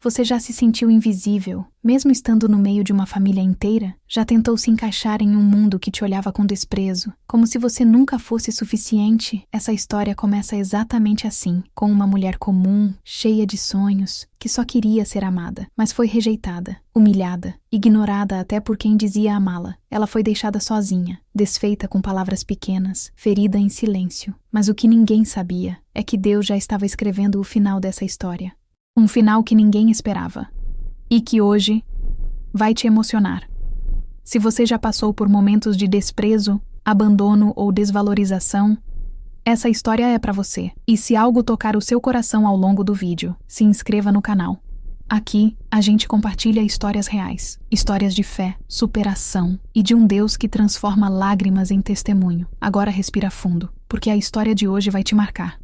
Você já se sentiu invisível, mesmo estando no meio de uma família inteira? Já tentou se encaixar em um mundo que te olhava com desprezo, como se você nunca fosse suficiente? Essa história começa exatamente assim, com uma mulher comum, cheia de sonhos, que só queria ser amada, mas foi rejeitada, humilhada, ignorada até por quem dizia amá-la. Ela foi deixada sozinha, desfeita com palavras pequenas, ferida em silêncio. Mas o que ninguém sabia é que Deus já estava escrevendo o final dessa história. Um final que ninguém esperava. E que hoje vai te emocionar. Se você já passou por momentos de desprezo, abandono ou desvalorização, essa história é para você. E se algo tocar o seu coração ao longo do vídeo, se inscreva no canal. Aqui, a gente compartilha histórias reais, histórias de fé, superação e de um Deus que transforma lágrimas em testemunho. Agora respira fundo, porque a história de hoje vai te marcar.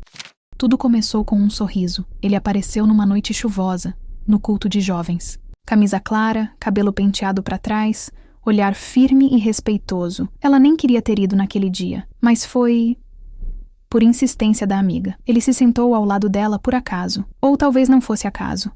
Tudo começou com um sorriso. Ele apareceu numa noite chuvosa, no culto de jovens. Camisa clara, cabelo penteado para trás, olhar firme e respeitoso. Ela nem queria ter ido naquele dia, mas foi por insistência da amiga. Ele se sentou ao lado dela por acaso, ou talvez não fosse acaso.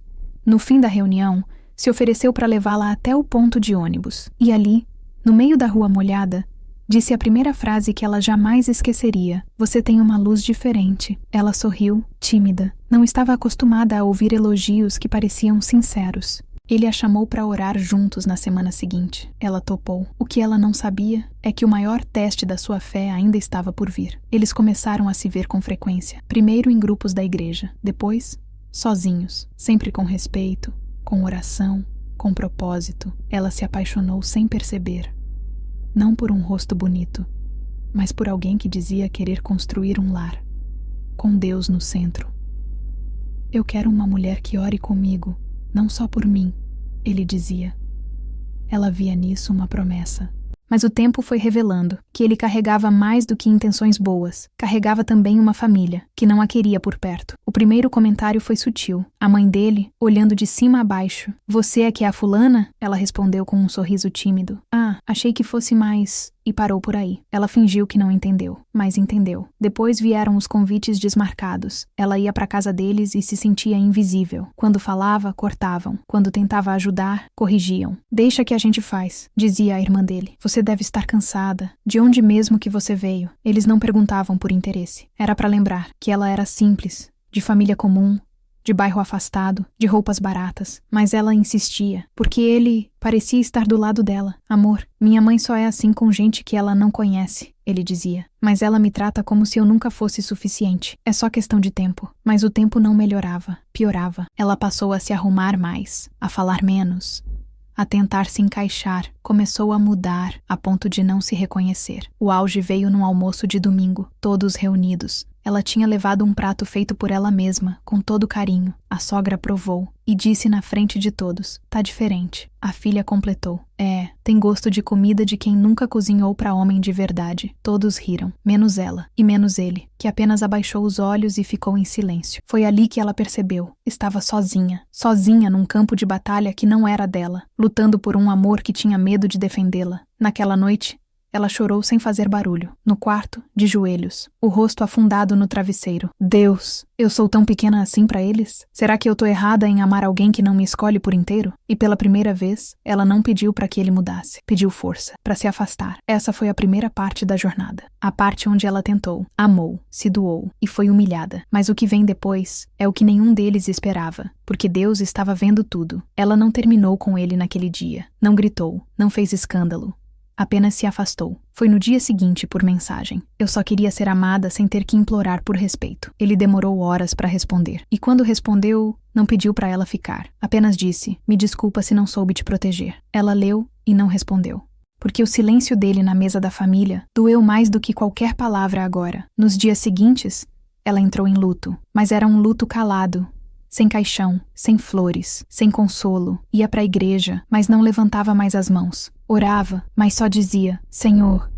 No fim da reunião, se ofereceu para levá-la até o ponto de ônibus. E ali, no meio da rua molhada, disse a primeira frase que ela jamais esqueceria. Você tem uma luz diferente. Ela sorriu, tímida. Não estava acostumada a ouvir elogios que pareciam sinceros. Ele a chamou para orar juntos na semana seguinte. Ela topou. O que ela não sabia é que o maior teste da sua fé ainda estava por vir. Eles começaram a se ver com frequência. Primeiro em grupos da igreja. Depois, sozinhos. Sempre com respeito, com oração, com propósito. Ela se apaixonou sem perceber. Não por um rosto bonito, mas por alguém que dizia querer construir um lar, com Deus no centro. Eu quero uma mulher que ore comigo, não só por mim, ele dizia. Ela via nisso uma promessa. Mas o tempo foi revelando que ele carregava mais do que intenções boas. Carregava também uma família, que não a queria por perto. O primeiro comentário foi sutil. A mãe dele, olhando de cima a baixo. Você é que é a fulana? Ela respondeu com um sorriso tímido. Ah, achei que fosse mais... E parou por aí. Ela fingiu que não entendeu, mas entendeu. Depois vieram os convites desmarcados. Ela ia para casa deles e se sentia invisível. Quando falava, cortavam. Quando tentava ajudar, corrigiam. Deixa que a gente faz, dizia a irmã dele. Você deve estar cansada. De onde mesmo que você veio? Eles não perguntavam por interesse. Era para lembrar que ela era simples, de família comum, de bairro afastado, de roupas baratas. Mas ela insistia, porque ele parecia estar do lado dela. Amor, minha mãe só é assim com gente que ela não conhece, ele dizia. Mas ela me trata como se eu nunca fosse suficiente. É só questão de tempo. Mas o tempo não melhorava, piorava. Ela passou a se arrumar mais, a falar menos, a tentar se encaixar. Começou a mudar, a ponto de não se reconhecer. O auge veio num almoço de domingo, todos reunidos. Ela tinha levado um prato feito por ela mesma, com todo carinho. A sogra provou e disse na frente de todos: tá diferente. A filha completou: tem gosto de comida de quem nunca cozinhou para homem de verdade. Todos riram, menos ela e menos ele, que apenas abaixou os olhos e ficou em silêncio. Foi ali que ela percebeu: estava sozinha. Sozinha num campo de batalha que não era dela, lutando por um amor que tinha medo de defendê-la. Naquela noite, ela chorou sem fazer barulho, no quarto, de joelhos, o rosto afundado no travesseiro. Deus, eu sou tão pequena assim para eles? Será que eu tô errada em amar alguém que não me escolhe por inteiro? E pela primeira vez, ela não pediu para que ele mudasse. Pediu força, para se afastar. Essa foi a primeira parte da jornada. A parte onde ela tentou, amou, se doou e foi humilhada. Mas o que vem depois é o que nenhum deles esperava, porque Deus estava vendo tudo. Ela não terminou com ele naquele dia. Não gritou, não fez escândalo. Apenas se afastou. Foi no dia seguinte por mensagem. Eu só queria ser amada sem ter que implorar por respeito. Ele demorou horas para responder. E quando respondeu, não pediu para ela ficar. Apenas disse: me desculpa se não soube te proteger. Ela leu e não respondeu. Porque o silêncio dele na mesa da família doeu mais do que qualquer palavra agora. Nos dias seguintes, ela entrou em luto. Mas era um luto calado. Sem caixão, sem flores, sem consolo. Ia para a igreja, mas não levantava mais as mãos. Orava, mas só dizia: Senhor,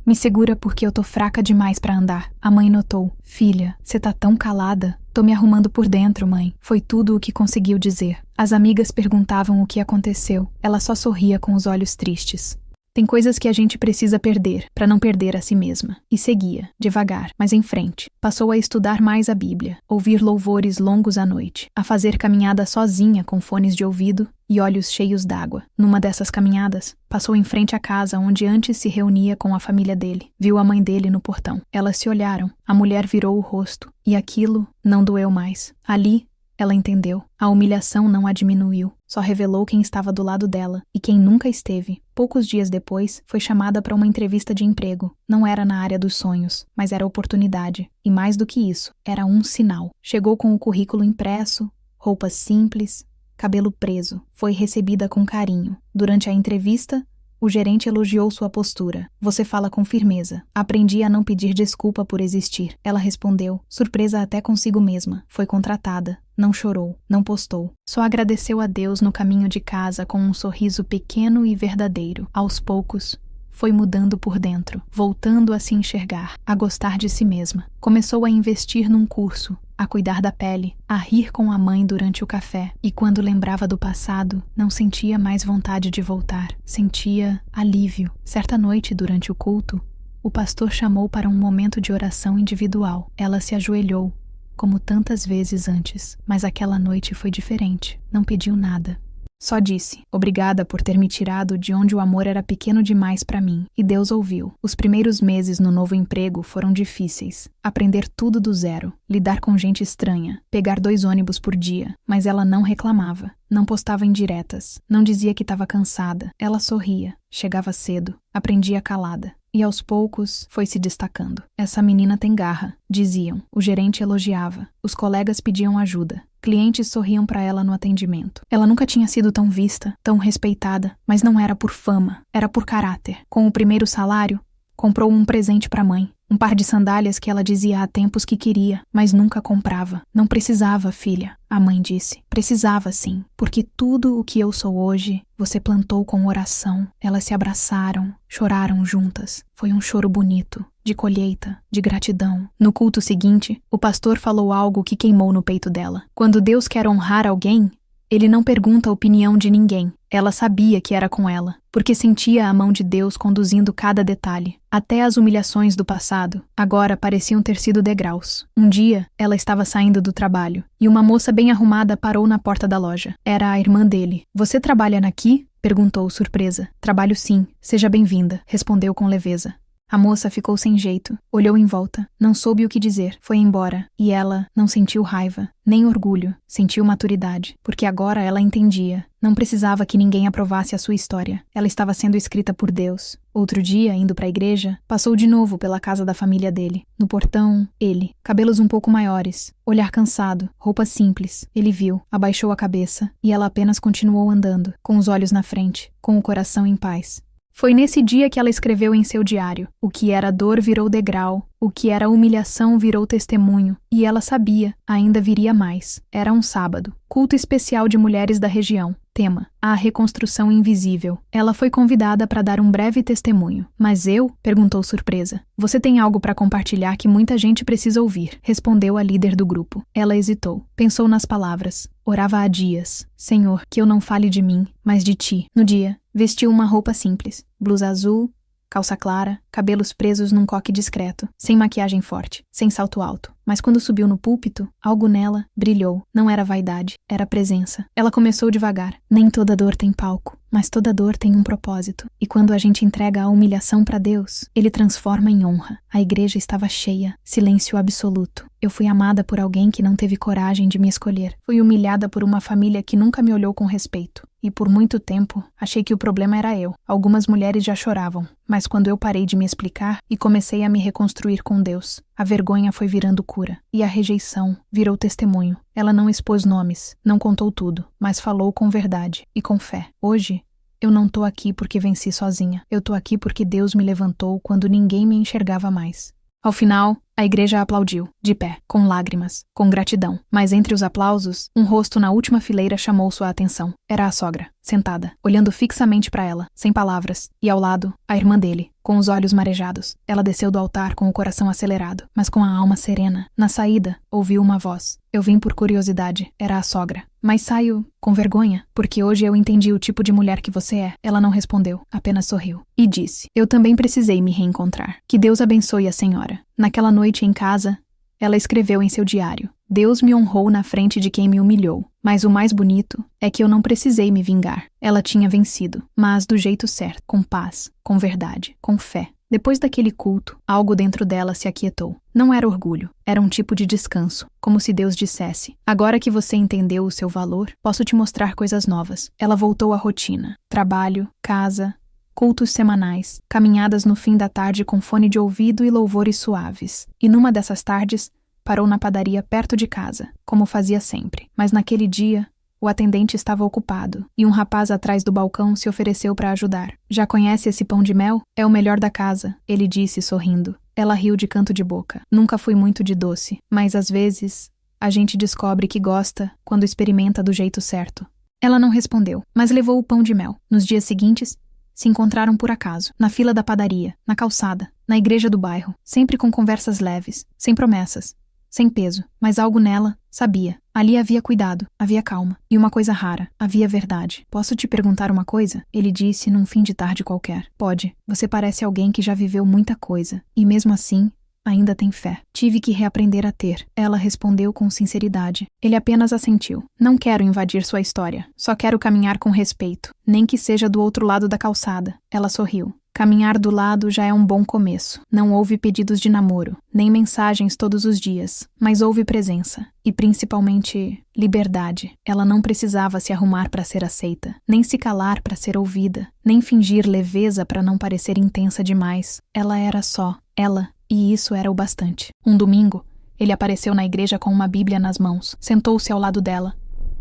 me segura porque eu tô fraca demais para andar. A mãe notou: filha, você tá tão calada. Tô me arrumando por dentro, mãe. Foi tudo o que conseguiu dizer. As amigas perguntavam o que aconteceu. Ela só sorria com os olhos tristes. Tem coisas que a gente precisa perder para não perder a si mesma. E seguia, devagar, mas em frente. Passou a estudar mais a Bíblia, ouvir louvores longos à noite, a fazer caminhada sozinha com fones de ouvido e olhos cheios d'água. Numa dessas caminhadas, passou em frente à casa onde antes se reunia com a família dele. Viu a mãe dele no portão. Elas se olharam. A mulher virou o rosto. E aquilo não doeu mais. Ali, ela entendeu. A humilhação não a diminuiu. Só revelou quem estava do lado dela e quem nunca esteve. Poucos dias depois, foi chamada para uma entrevista de emprego. Não era na área dos sonhos, mas era oportunidade. E mais do que isso, era um sinal. Chegou com o currículo impresso, roupas simples, cabelo preso. Foi recebida com carinho. Durante a entrevista, o gerente elogiou sua postura. Você fala com firmeza. Aprendi a não pedir desculpa por existir. Ela respondeu, surpresa até consigo mesma. Foi contratada. Não chorou, não postou. Só agradeceu a Deus no caminho de casa com um sorriso pequeno e verdadeiro. Aos poucos, foi mudando por dentro, voltando a se enxergar, a gostar de si mesma. Começou a investir num curso, a cuidar da pele, a rir com a mãe durante o café. E quando lembrava do passado, não sentia mais vontade de voltar. Sentia alívio. Certa noite, durante o culto, o pastor chamou para um momento de oração individual. Ela se ajoelhou, como tantas vezes antes, mas aquela noite foi diferente. Não pediu nada. Só disse, obrigada por ter me tirado de onde o amor era pequeno demais para mim. E Deus ouviu. Os primeiros meses no novo emprego foram difíceis. Aprender tudo do zero, lidar com gente estranha, pegar 2 ônibus por dia. Mas ela não reclamava, não postava indiretas, não dizia que estava cansada. Ela sorria, chegava cedo, aprendia calada. E aos poucos foi se destacando. Essa menina tem garra, diziam. O gerente elogiava. Os colegas pediam ajuda. Clientes sorriam para ela no atendimento. Ela nunca tinha sido tão vista, tão respeitada, mas não era por fama, era por caráter. Com o primeiro salário, comprou um presente para a mãe. Um par de sandálias que ela dizia há tempos que queria, mas nunca comprava. Não precisava, filha, a mãe disse. Precisava sim, porque tudo o que eu sou hoje, você plantou com oração. Elas se abraçaram, choraram juntas. Foi um choro bonito, de colheita, de gratidão. No culto seguinte, o pastor falou algo que queimou no peito dela. Quando Deus quer honrar alguém, ele não pergunta a opinião de ninguém. Ela sabia que era com ela, porque sentia a mão de Deus conduzindo cada detalhe. Até as humilhações do passado, agora pareciam ter sido degraus. Um dia, ela estava saindo do trabalho, e uma moça bem arrumada parou na porta da loja. Era a irmã dele. Você trabalha naqui? Perguntou, surpresa. Trabalho sim, seja bem-vinda, respondeu com leveza. A moça ficou sem jeito, olhou em volta, não soube o que dizer, foi embora, e ela não sentiu raiva, nem orgulho, sentiu maturidade, porque agora ela entendia, não precisava que ninguém aprovasse a sua história, ela estava sendo escrita por Deus. Outro dia, indo para a igreja, passou de novo pela casa da família dele. No portão, ele, cabelos um pouco maiores, olhar cansado, roupa simples. Ele viu, abaixou a cabeça, e ela apenas continuou andando, com os olhos na frente, com o coração em paz. Foi nesse dia que ela escreveu em seu diário. O que era dor virou degrau, o que era humilhação virou testemunho, e ela sabia, ainda viria mais. Era um sábado, culto especial de mulheres da região. Tema, a reconstrução invisível. Ela foi convidada para dar um breve testemunho. Mas eu? Perguntou surpresa. Você tem algo para compartilhar que muita gente precisa ouvir, respondeu a líder do grupo. Ela hesitou, pensou nas palavras. Orava há dias. Senhor, que eu não fale de mim, mas de ti. No dia, vestiu uma roupa simples, blusa azul, calça clara, cabelos presos num coque discreto, sem maquiagem forte, sem salto alto. Mas quando subiu no púlpito, algo nela brilhou. Não era vaidade, era presença. Ela começou devagar. Nem toda dor tem palco, mas toda dor tem um propósito. E quando a gente entrega a humilhação para Deus, Ele transforma em honra. A igreja estava cheia, silêncio absoluto. Eu fui amada por alguém que não teve coragem de me escolher. Fui humilhada por uma família que nunca me olhou com respeito. E por muito tempo, achei que o problema era eu. Algumas mulheres já choravam. Mas quando eu parei de me explicar e comecei a me reconstruir com Deus, a vergonha foi virando cura. E a rejeição virou testemunho. Ela não expôs nomes, não contou tudo, mas falou com verdade e com fé. Hoje, eu não tô aqui porque venci sozinha. Eu tô aqui porque Deus me levantou quando ninguém me enxergava mais. Ao final, a igreja aplaudiu, de pé, com lágrimas, com gratidão. Mas entre os aplausos, um rosto na última fileira chamou sua atenção. Era a sogra. sentada, olhando fixamente para ela, sem palavras, e ao lado, a irmã dele, com os olhos marejados. Ela desceu do altar com o coração acelerado, mas com a alma serena. Na saída, ouviu uma voz. Eu vim por curiosidade, era a sogra. Mas saio com vergonha, porque hoje eu entendi o tipo de mulher que você é. Ela não respondeu, apenas sorriu. E disse, eu também precisei me reencontrar. Que Deus abençoe a senhora. Naquela noite em casa, ela escreveu em seu diário. Deus me honrou na frente de quem me humilhou. Mas o mais bonito é que eu não precisei me vingar. Ela tinha vencido, mas do jeito certo, com paz, com verdade, com fé. Depois daquele culto, algo dentro dela se aquietou. Não era orgulho, era um tipo de descanso, como se Deus dissesse, agora que você entendeu o seu valor, posso te mostrar coisas novas. Ela voltou à rotina, trabalho, casa, cultos semanais, caminhadas no fim da tarde com fone de ouvido e louvores suaves. E numa dessas tardes, parou na padaria perto de casa, como fazia sempre. Mas naquele dia, o atendente estava ocupado, e um rapaz atrás do balcão se ofereceu para ajudar. Já conhece esse pão de mel? É o melhor da casa, ele disse sorrindo. Ela riu de canto de boca. Nunca fui muito de doce, mas às vezes, a gente descobre que gosta quando experimenta do jeito certo. Ela não respondeu, mas levou o pão de mel. Nos dias seguintes, se encontraram por acaso, na fila da padaria, na calçada, na igreja do bairro, sempre com conversas leves, sem promessas. Sem peso, mas algo nela, sabia. Ali havia cuidado, havia calma. E uma coisa rara, havia verdade. Posso te perguntar uma coisa? Ele disse num fim de tarde qualquer. Pode. Você parece alguém que já viveu muita coisa. E mesmo assim, ainda tem fé. Tive que reaprender a ter. Ela respondeu com sinceridade. Ele apenas assentiu. Não quero invadir sua história. Só quero caminhar com respeito. Nem que seja do outro lado da calçada. Ela sorriu. Caminhar do lado já é um bom começo. Não houve pedidos de namoro, nem mensagens todos os dias, mas houve presença. E principalmente, liberdade. Ela não precisava se arrumar para ser aceita, nem se calar para ser ouvida, nem fingir leveza para não parecer intensa demais. Ela era só, ela, e isso era o bastante. Um domingo, ele apareceu na igreja com uma Bíblia nas mãos. Sentou-se ao lado dela.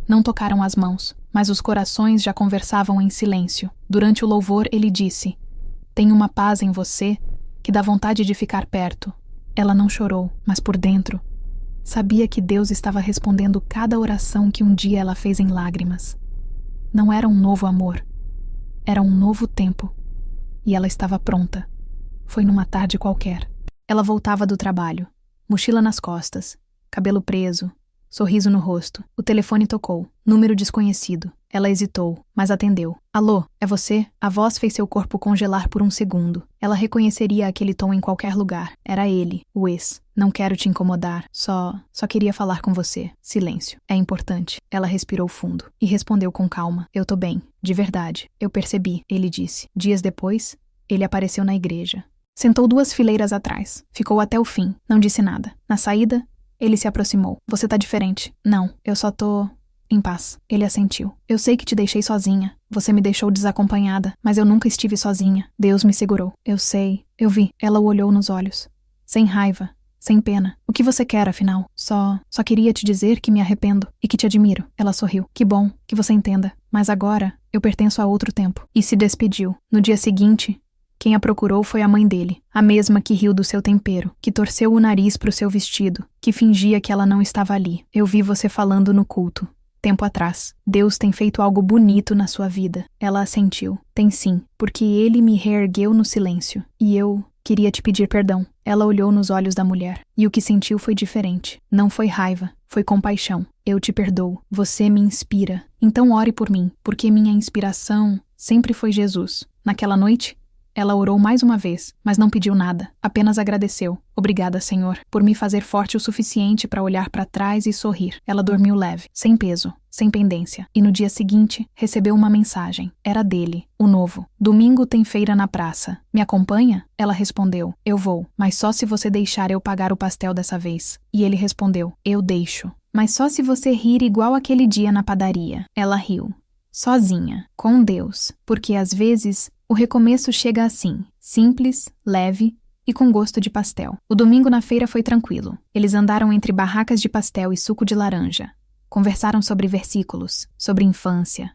Não tocaram as mãos, mas os corações já conversavam em silêncio. Durante o louvor, ele disse: tem uma paz em você que dá vontade de ficar perto. Ela não chorou, mas por dentro, sabia que Deus estava respondendo cada oração que um dia ela fez em lágrimas. Não era um novo amor, era um novo tempo. E ela estava pronta. Foi numa tarde qualquer. Ela voltava do trabalho, mochila nas costas, cabelo preso, sorriso no rosto. O telefone tocou. Número desconhecido. Ela hesitou, mas atendeu. Alô, é você? A voz fez seu corpo congelar por um segundo. Ela reconheceria aquele tom em qualquer lugar. Era ele, o ex. Não quero te incomodar. Só queria falar com você. Silêncio. É importante. Ela respirou fundo e respondeu com calma. Eu tô bem. De verdade. Eu percebi, ele disse. Dias depois, ele apareceu na igreja. Sentou 2 fileiras atrás. Ficou até o fim. Não disse nada. Na saída, ele se aproximou. Você tá diferente. Não, eu só tô em paz. Ele assentiu. Eu sei que te deixei sozinha. Você me deixou desacompanhada, mas eu nunca estive sozinha. Deus me segurou. Eu sei. Eu vi. Ela o olhou nos olhos. Sem raiva. Sem pena. O que você quer, afinal? Só queria te dizer que me arrependo e que te admiro. Ela sorriu. Que bom que você entenda. Mas agora, eu pertenço a outro tempo. E se despediu. No dia seguinte, quem a procurou foi a mãe dele, a mesma que riu do seu tempero, que torceu o nariz pro seu vestido, que fingia que ela não estava ali. Eu vi você falando no culto. Tempo atrás. Deus tem feito algo bonito na sua vida. Ela assentiu. Tem sim, porque ele me reergueu no silêncio. E eu queria te pedir perdão. Ela olhou nos olhos da mulher. E o que sentiu foi diferente. Não foi raiva, foi compaixão. Eu te perdoo. Você me inspira. Então ore por mim, porque minha inspiração sempre foi Jesus. Naquela noite, ela orou mais uma vez, mas não pediu nada. Apenas agradeceu. Obrigada, Senhor, por me fazer forte o suficiente para olhar para trás e sorrir. Ela dormiu leve, sem peso, sem pendência. E no dia seguinte, recebeu uma mensagem. Era dele, o novo. Domingo tem feira na praça. Me acompanha? Ela respondeu. Eu vou, mas só se você deixar eu pagar o pastel dessa vez. E ele respondeu. Eu deixo. Mas só se você rir igual aquele dia na padaria. Ela riu. Sozinha, com Deus, porque às vezes o recomeço chega assim, simples, leve e com gosto de pastel. O domingo na feira foi tranquilo. Eles andaram entre barracas de pastel e suco de laranja. Conversaram sobre versículos, sobre infância,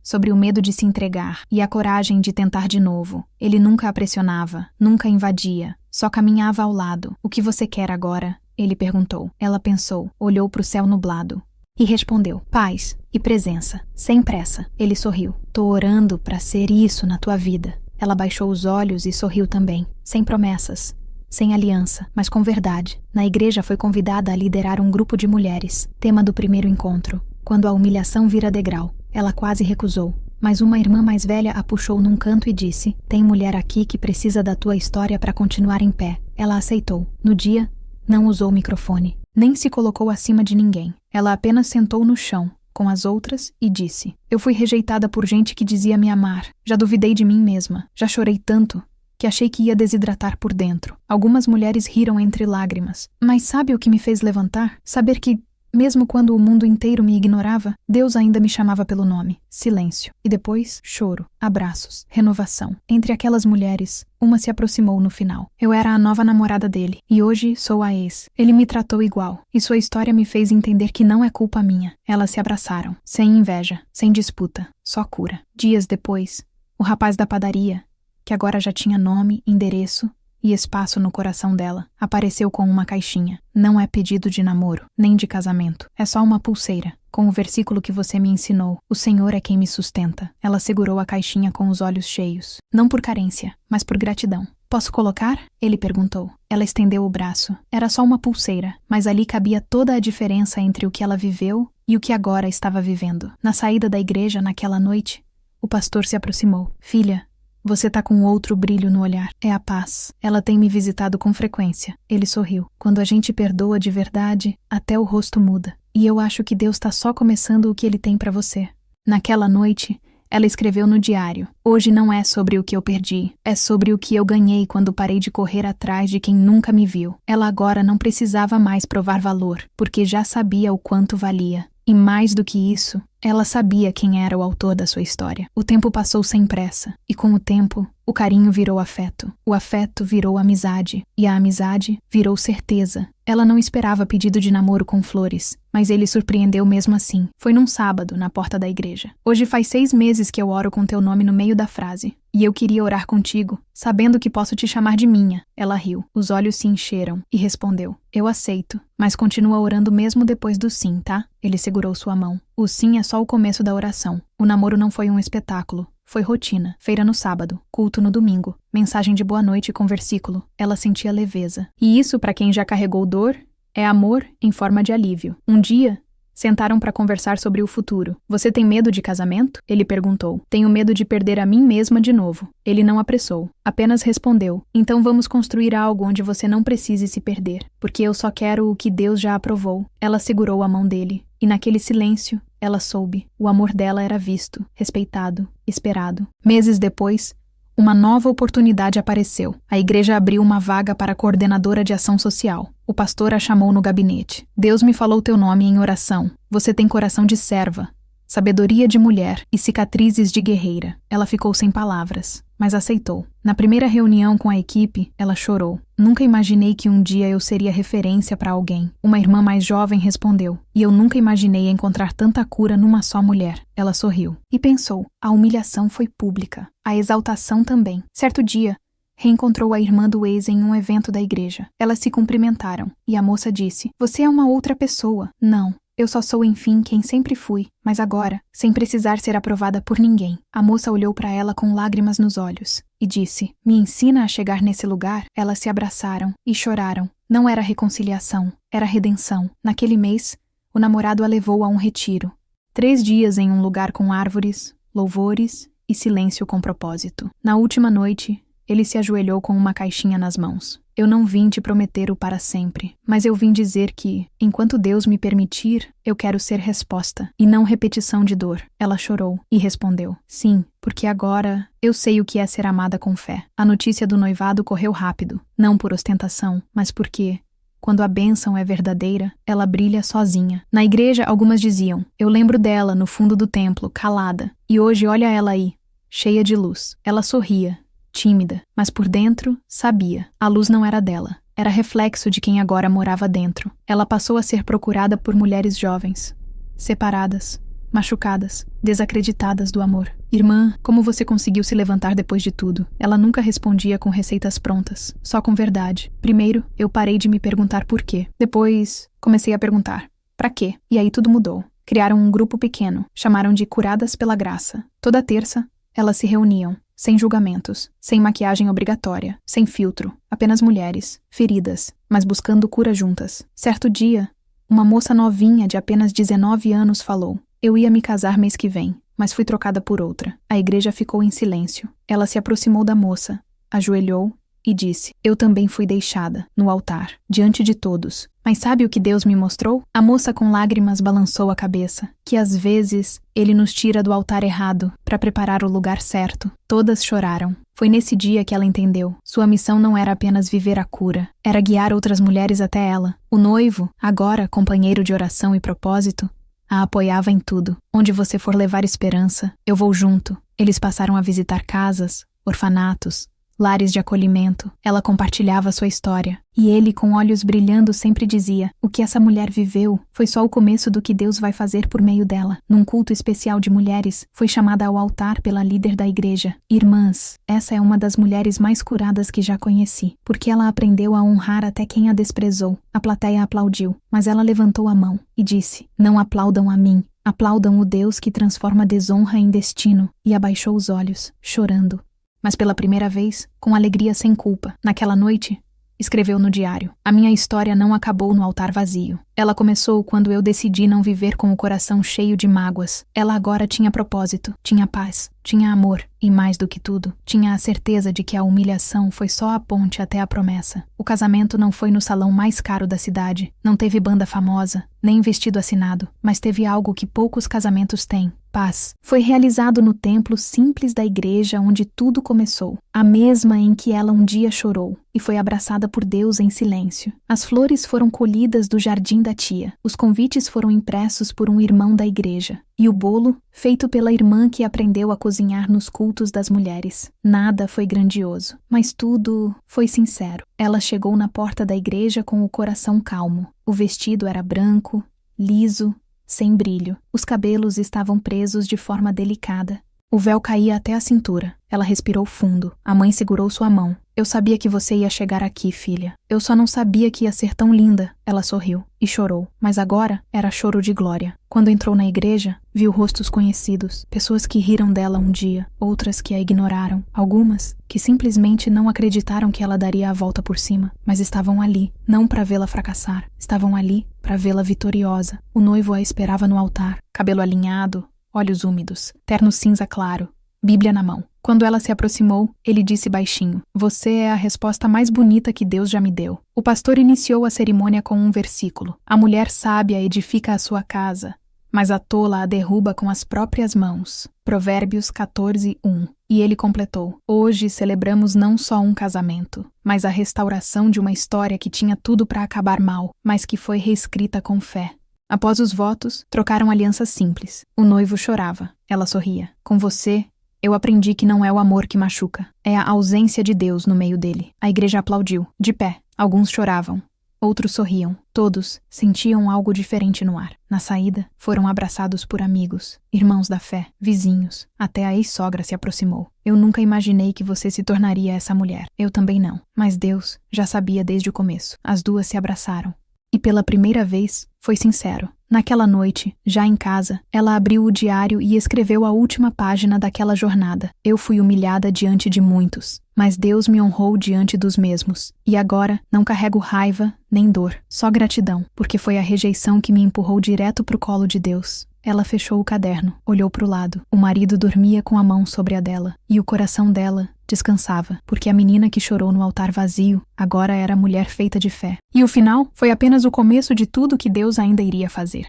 sobre o medo de se entregar e a coragem de tentar de novo. Ele nunca a pressionava, nunca invadia, só caminhava ao lado. O que você quer agora? Ele perguntou. Ela pensou, olhou para o céu nublado. E respondeu: paz e presença, sem pressa. Ele sorriu. Tô orando para ser isso na tua vida. Ela baixou os olhos e sorriu também, sem promessas, sem aliança, mas com verdade. Na igreja foi convidada a liderar um grupo de mulheres, tema do primeiro encontro. Quando a humilhação vira degrau, ela quase recusou. Mas uma irmã mais velha a puxou num canto e disse: tem mulher aqui que precisa da tua história para continuar em pé. Ela aceitou. No dia, não usou o microfone, nem se colocou acima de ninguém. Ela apenas sentou no chão, com as outras, e disse: eu fui rejeitada por gente que dizia me amar. Já duvidei de mim mesma. Já chorei tanto que achei que ia desidratar por dentro. Algumas mulheres riram entre lágrimas. Mas sabe o que me fez levantar? Saber que, mesmo quando o mundo inteiro me ignorava, Deus ainda me chamava pelo nome. Silêncio. E depois, choro, abraços, renovação. Entre aquelas mulheres, uma se aproximou no final. Eu era a nova namorada dele, e hoje sou a ex. Ele me tratou igual, e sua história me fez entender que não é culpa minha. Elas se abraçaram, sem inveja, sem disputa, só cura. Dias depois, o rapaz da padaria, que agora já tinha nome, endereço e espaço no coração dela, apareceu com uma caixinha. Não é pedido de namoro, nem de casamento. É só uma pulseira, com o versículo que você me ensinou. O Senhor é quem me sustenta. Ela segurou a caixinha com os olhos cheios. Não por carência, mas por gratidão. Posso colocar? Ele perguntou. Ela estendeu o braço. Era só uma pulseira, mas ali cabia toda a diferença entre o que ela viveu e o que agora estava vivendo. Na saída da igreja, naquela noite, o pastor se aproximou. Filha, você tá com outro brilho no olhar. É a paz. Ela tem me visitado com frequência. Ele sorriu. Quando a gente perdoa de verdade, até o rosto muda. E eu acho que Deus tá só começando o que Ele tem pra você. Naquela noite, ela escreveu no diário: hoje não é sobre o que eu perdi, é sobre o que eu ganhei quando parei de correr atrás de quem nunca me viu. Ela agora não precisava mais provar valor, porque já sabia o quanto valia. E mais do que isso, ela sabia quem era o autor da sua história. O tempo passou sem pressa, e com o tempo, o carinho virou afeto. O afeto virou amizade, e a amizade virou certeza. Ela não esperava pedido de namoro com flores, mas ele surpreendeu mesmo assim. Foi num sábado, na porta da igreja. Hoje faz 6 meses que eu oro com teu nome no meio da frase, e eu queria orar contigo, sabendo que posso te chamar de minha. Ela riu, os olhos se encheram, e respondeu: eu aceito, mas continua orando mesmo depois do sim, tá? Ele segurou sua mão. O sim é só o começo da oração. O namoro não foi um espetáculo. Foi rotina, feira no sábado, culto no domingo, mensagem de boa noite com versículo. Ela sentia leveza. E isso, para quem já carregou dor, é amor em forma de alívio. Um dia, sentaram para conversar sobre o futuro. Você tem medo de casamento? Ele perguntou. Tenho medo de perder a mim mesma de novo. Ele não apressou. Apenas respondeu: então vamos construir algo onde você não precise se perder, porque eu só quero o que Deus já aprovou. Ela segurou a mão dele. E naquele silêncio, ela soube. O amor dela era visto, respeitado, esperado. Meses depois, uma nova oportunidade apareceu. A igreja abriu uma vaga para coordenadora de ação social. O pastor a chamou no gabinete. Deus me falou teu nome em oração. Você tem coração de serva, sabedoria de mulher e cicatrizes de guerreira. Ela ficou sem palavras, mas aceitou. Na primeira reunião com a equipe, ela chorou. Nunca imaginei que um dia eu seria referência para alguém. Uma irmã mais jovem respondeu. E eu nunca imaginei encontrar tanta cura numa só mulher. Ela sorriu. E pensou, a humilhação foi pública. A exaltação também. Certo dia, reencontrou a irmã do ex em um evento da igreja. Elas se cumprimentaram. E a moça disse: você é uma outra pessoa. Não. Eu só sou, enfim, quem sempre fui, mas agora, sem precisar ser aprovada por ninguém. A moça olhou para ela com lágrimas nos olhos e disse: me ensina a chegar nesse lugar? Elas se abraçaram e choraram. Não era reconciliação, era redenção. Naquele mês, o namorado a levou a um retiro. 3 dias em um lugar com árvores, louvores e silêncio com propósito. Na última noite, ele se ajoelhou com uma caixinha nas mãos. Eu não vim te prometer o para sempre, mas eu vim dizer que, enquanto Deus me permitir, eu quero ser resposta, e não repetição de dor. Ela chorou e respondeu: sim, porque agora eu sei o que é ser amada com fé. A notícia do noivado correu rápido, não por ostentação, mas porque, quando a bênção é verdadeira, ela brilha sozinha. Na igreja, algumas diziam: eu lembro dela no fundo do templo, calada, e hoje olha ela aí, cheia de luz. Ela sorria, tímida, mas por dentro, sabia. A luz não era dela. Era reflexo de quem agora morava dentro. Ela passou a ser procurada por mulheres jovens, separadas, machucadas, desacreditadas do amor. Irmã, como você conseguiu se levantar depois de tudo? Ela nunca respondia com receitas prontas, só com verdade. Primeiro, eu parei de me perguntar por quê. Depois, comecei a perguntar: Pra quê? E aí tudo mudou. Criaram um grupo pequeno, chamaram de Curadas pela Graça. Toda terça, elas se reuniam, sem julgamentos, sem maquiagem obrigatória, sem filtro, apenas mulheres, feridas, mas buscando cura juntas. Certo dia, uma moça novinha de apenas 19 anos falou: "Eu ia me casar mês que vem, mas fui trocada por outra." A igreja ficou em silêncio. Ela se aproximou da moça, ajoelhou e disse: "Eu também fui deixada, no altar, diante de todos. Mas sabe o que Deus me mostrou?" A moça com lágrimas balançou a cabeça. "Que às vezes Ele nos tira do altar errado para preparar o lugar certo." Todas choraram. Foi nesse dia que ela entendeu. Sua missão não era apenas viver a cura, era guiar outras mulheres até ela. O noivo, agora companheiro de oração e propósito, a apoiava em tudo. "Onde você for levar esperança, eu vou junto." Eles passaram a visitar casas, orfanatos, lares de acolhimento. Ela compartilhava sua história. E ele, com olhos brilhando, sempre dizia: "O que essa mulher viveu foi só o começo do que Deus vai fazer por meio dela." Num culto especial de mulheres, foi chamada ao altar pela líder da igreja. "Irmãs, essa é uma das mulheres mais curadas que já conheci, porque ela aprendeu a honrar até quem a desprezou." A plateia aplaudiu, mas ela levantou a mão e disse: "Não aplaudam a mim, aplaudam o Deus que transforma desonra em destino." E abaixou os olhos, chorando. Mas pela primeira vez, com alegria sem culpa. Naquela noite, escreveu no diário: "A minha história não acabou no altar vazio. Ela começou quando eu decidi não viver com o coração cheio de mágoas. Ela agora tinha propósito, tinha paz, tinha amor e, mais do que tudo, tinha a certeza de que a humilhação foi só a ponte até a promessa. O casamento não foi no salão mais caro da cidade, não teve banda famosa, nem vestido assinado, mas teve algo que poucos casamentos têm: paz. Foi realizado no templo simples da igreja onde tudo começou, a mesma em que ela um dia chorou, e foi abraçada por Deus em silêncio. As flores foram colhidas do jardim da tia, os convites foram impressos por um irmão da igreja, e o bolo, feito pela irmã que aprendeu a cozinhar nos cultos das mulheres. Nada foi grandioso, mas tudo foi sincero. Ela chegou na porta da igreja com o coração calmo. O vestido era branco, liso, sem brilho. Os cabelos estavam presos de forma delicada. O véu caía até a cintura. Ela respirou fundo. A mãe segurou sua mão. "Eu sabia que você ia chegar aqui, filha. Eu só não sabia que ia ser tão linda." Ela sorriu e chorou, mas agora era choro de glória. Quando entrou na igreja, viu rostos conhecidos, pessoas que riram dela um dia, outras que a ignoraram, algumas que simplesmente não acreditaram que ela daria a volta por cima, mas estavam ali, não para vê-la fracassar, estavam ali para vê-la vitoriosa. O noivo a esperava no altar, cabelo alinhado, olhos úmidos, terno cinza claro, Bíblia na mão. Quando ela se aproximou, ele disse baixinho: "Você é a resposta mais bonita que Deus já me deu." O pastor iniciou a cerimônia com um versículo: "A mulher sábia edifica a sua casa, mas a tola a derruba com as próprias mãos." Provérbios 14:1. E ele completou: "Hoje celebramos não só um casamento, mas a restauração de uma história que tinha tudo para acabar mal, mas que foi reescrita com fé." Após os votos, trocaram alianças simples. O noivo chorava. Ela sorria. "Com você, eu aprendi que não é o amor que machuca, é a ausência de Deus no meio dele." A igreja aplaudiu, de pé. Alguns choravam, outros sorriam. Todos sentiam algo diferente no ar. Na saída, foram abraçados por amigos, irmãos da fé, vizinhos. Até a ex-sogra se aproximou. "Eu nunca imaginei que você se tornaria essa mulher." "Eu também não. Mas Deus já sabia desde o começo." As duas se abraçaram. E pela primeira vez, foi sincero. Naquela noite, já em casa, ela abriu o diário e escreveu a última página daquela jornada. "Eu fui humilhada diante de muitos, mas Deus me honrou diante dos mesmos. E agora, não carrego raiva nem dor, só gratidão, porque foi a rejeição que me empurrou direto pro colo de Deus." Ela fechou o caderno, olhou pro lado. O marido dormia com a mão sobre a dela, e o coração dela descansava, porque a menina que chorou no altar vazio agora era mulher feita de fé. E o final foi apenas o começo de tudo que Deus ainda iria fazer.